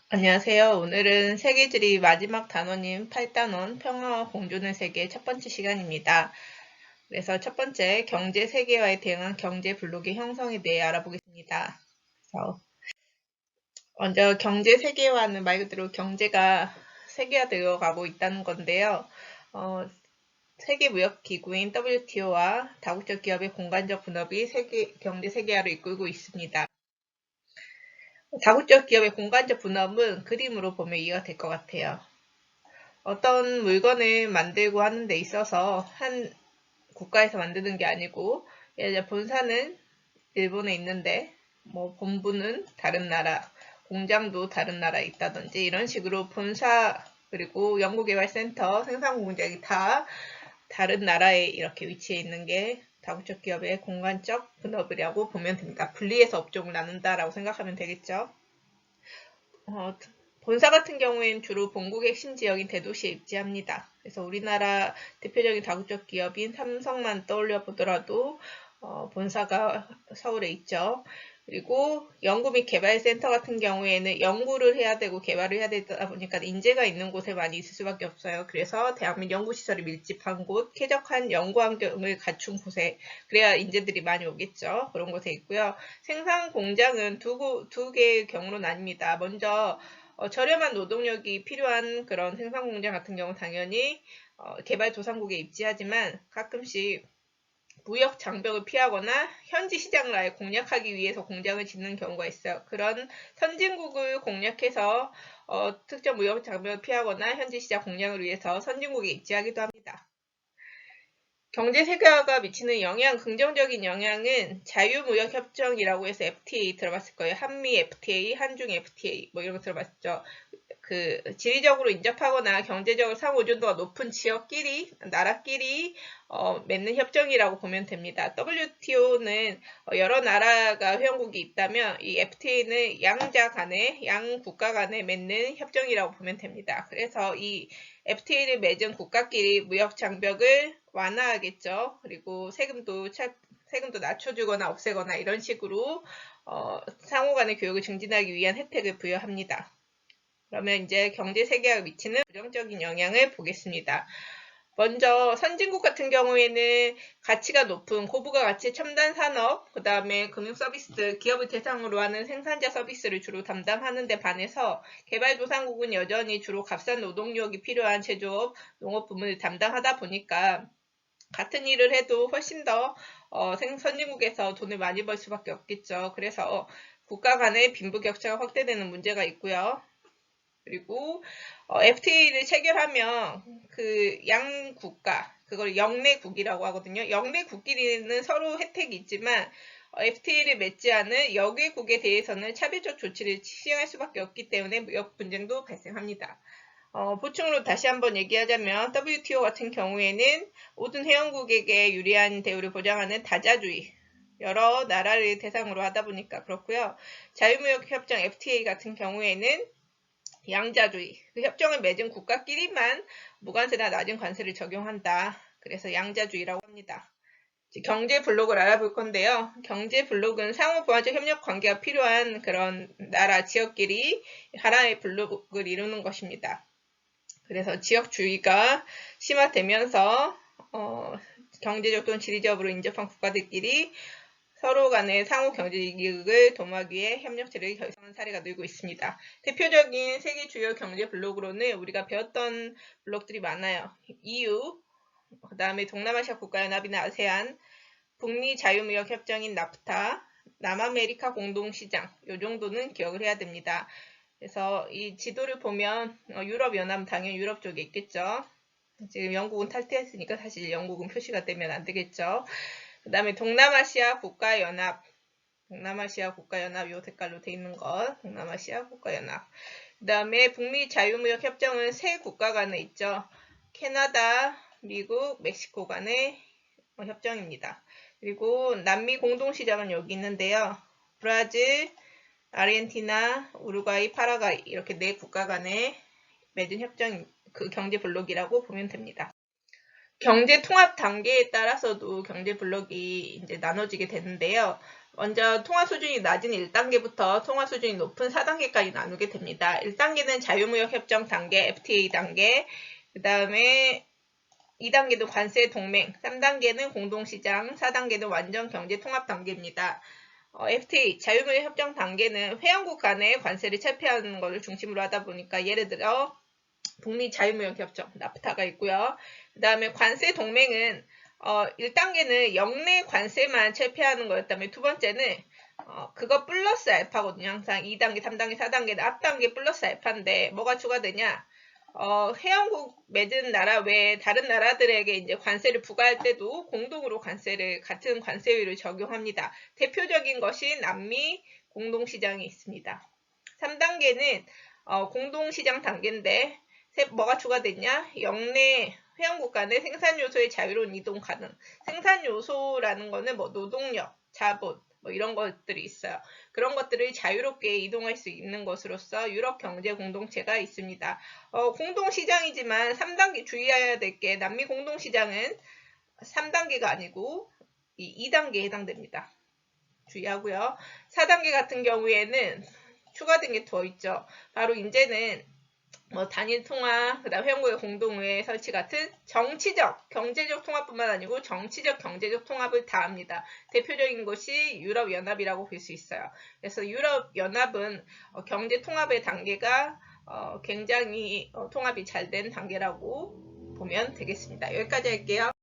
안녕하세요. 오늘은 세계지리 마지막 단원인 8단원 평화와 공존의 세계 첫 번째 시간입니다. 그래서 첫 번째 경제 세계화에 대응한 경제 블록의 형성에 대해 알아보겠습니다. 그래서 먼저 경제 세계화는 말 그대로 경제가 세계화되어 가고 있다는 건데요. 세계무역기구인 WTO와 다국적 기업의 공간적 분업이 경제 세계화를 이끌고 있습니다. 다국적 기업의 공간적 분업은 그림으로 보면 이해가 될 것 같아요. 어떤 물건을 만들고 하는 데 있어서 한 국가에서 만드는 게 아니고, 예를 들어 본사는 일본에 있는데 본부는 다른 나라, 공장도 다른 나라에 있다든지 이런 식으로 본사 그리고 연구개발센터, 생산공장이 다 다른 나라에 이렇게 위치해 있는 게 다국적 기업의 공간적 분업이라고 보면 됩니다. 분리해서 업종을 나눈다라고 생각하면 되겠죠. 본사 같은 경우에는 주로 본국의 핵심 지역인 대도시에 입지합니다. 그래서 우리나라 대표적인 다국적 기업인 삼성만 떠올려 보더라도 본사가 서울에 있죠. 그리고 연구 및 개발센터 같은 경우에는 연구를 해야 되고 개발을 해야 되다 보니까 인재가 있는 곳에 많이 있을 수밖에 없어요. 그래서 대학 및 연구시설이 밀집한 곳, 쾌적한 연구 환경을 갖춘 곳에 그래야 인재들이 많이 오겠죠. 그런 곳에 있고요. 생산 공장은 두 개의 경우로 나뉩니다. 먼저 저렴한 노동력이 필요한 그런 생산 공장 같은 경우 당연히 개발도상국에 입지하지만 가끔씩 무역 장벽을 피하거나 현지 시장을 아예 공략하기 위해서 공장을 짓는 경우가 있어요. 그런 선진국을 공략해서 특정 무역 장벽을 피하거나 현지 시장 공략을 위해서 선진국에 입지하기도 합니다. 경제 세계화가 미치는 영향, 긍정적인 영향은 자유무역협정이라고 해서 FTA 들어봤을 거예요. 한미 FTA, 한중 FTA 이런 거 들어봤죠. 지리적으로 인접하거나 경제적으로 상호 의존도가 높은 지역끼리, 나라끼리 맺는 협정이라고 보면 됩니다. WTO는 여러 나라가 회원국이 있다면 이 FTA는 양 국가 간에 맺는 협정이라고 보면 됩니다. 그래서 이 FTA를 맺은 국가끼리 무역 장벽을 완화하겠죠. 그리고 세금도 낮춰주거나 없애거나 이런 식으로 상호 간의 교역을 증진하기 위한 혜택을 부여합니다. 그러면 이제 경제 세계화에 미치는 부정적인 영향을 보겠습니다. 먼저 선진국 같은 경우에는 가치가 높은 고부가 가치 첨단 산업, 그 다음에 금융 서비스, 기업을 대상으로 하는 생산자 서비스를 주로 담당하는 데 반해서 개발도상국은 여전히 주로 값싼 노동력이 필요한 제조업, 농업 부문을 담당하다 보니까 같은 일을 해도 훨씬 더 선진국에서 돈을 많이 벌 수밖에 없겠죠. 그래서 국가 간의 빈부격차가 확대되는 문제가 있고요. 그리고 FTA를 체결하면 그 양 국가, 그걸 영내국이라고 하거든요. 영내국끼리는 서로 혜택이 있지만 FTA를 맺지 않은 여개국에 대해서는 차별적 조치를 시행할 수밖에 없기 때문에 무역 분쟁도 발생합니다. 보충으로 다시 한번 얘기하자면 WTO 같은 경우에는 모든 회원국에게 유리한 대우를 보장하는 다자주의, 여러 나라를 대상으로 하다 보니까 그렇고요. 자유무역협정 FTA 같은 경우에는 양자주의, 그 협정을 맺은 국가끼리만 무관세나 낮은 관세를 적용한다. 그래서 양자주의라고 합니다. 경제 블록을 알아볼 건데요. 경제 블록은 상호 보완적 협력 관계가 필요한 그런 나라, 지역끼리 하나의 블록을 이루는 것입니다. 그래서 지역주의가 심화되면서 경제적 또는 지리적으로 인접한 국가들끼리 서로 간의 상호 경제 이익을 도모하기 위해 협력체를 결성한 사례가 늘고 있습니다. 대표적인 세계 주요 경제 블록으로는 우리가 배웠던 블록들이 많아요. EU, 그 다음에 동남아시아 국가연합이나 아세안, 북미 자유무역 협정인 나프타, 남아메리카 공동시장, 이 정도는 기억을 해야 됩니다. 그래서 이 지도를 보면 유럽연합 당연히 유럽 쪽에 있겠죠. 지금 영국은 탈퇴했으니까 사실 영국은 표시가 되면 안 되겠죠. 그 다음에 동남아시아 국가연합 요 색깔로 돼 있는 것, 동남아시아 국가연합. 그 다음에 북미 자유무역 협정은 세 국가 간에 있죠. 캐나다, 미국, 멕시코 간의 협정입니다. 그리고 남미 공동시장은 여기 있는데요. 브라질, 아르헨티나, 우루과이, 파라과이 이렇게 네 국가 간에 맺은 협정, 그 경제 블록이라고 보면 됩니다. 경제 통합 단계에 따라서도 경제 블록이 이제 나눠지게 되는데요. 먼저 통화 수준이 낮은 1단계부터 통화 수준이 높은 4단계까지 나누게 됩니다. 1단계는 자유무역 협정 단계, FTA 단계, 그 다음에 2단계는 관세 동맹, 3단계는 공동시장, 4단계는 완전 경제 통합 단계입니다. FTA, 자유무역 협정 단계는 회원국 간의 관세를 철폐하는 것을 중심으로 하다 보니까 예를 들어 북미 자유무역 협정, 나프타가 있고요. 그 다음에 관세 동맹은 1단계는 역내 관세만 철폐하는 거였다면 두 번째는 그거 플러스 알파거든요. 항상 2단계, 3단계, 4단계는 앞단계 플러스 알파인데 뭐가 추가되냐? 회원국 맺은 나라 외에 다른 나라들에게 이제 관세를 부과할 때도 공동으로 같은 관세율을 적용합니다. 대표적인 것이 남미 공동시장이 있습니다. 3단계는 공동시장 단계인데 뭐가 추가됐냐? 역내 회원국 간의 생산 요소의 자유로운 이동 가능. 생산 요소라는 거는 뭐 노동력, 자본, 뭐 이런 것들이 있어요. 그런 것들을 자유롭게 이동할 수 있는 것으로서 유럽 경제 공동체가 있습니다. 공동시장이지만 3단계 주의해야 될 게 남미 공동시장은 3단계가 아니고 2단계에 해당됩니다. 주의하고요. 4단계 같은 경우에는 추가된 게 더 있죠. 바로 이제는 뭐 단일 통화, 그다음 회원국의 공동의회 설치 같은 정치적, 경제적 통합뿐만 아니고 정치적, 경제적 통합을 다 합니다. 대표적인 것이 유럽연합이라고 볼 수 있어요. 그래서 유럽연합은 경제 통합의 단계가 굉장히 통합이 잘 된 단계라고 보면 되겠습니다. 여기까지 할게요.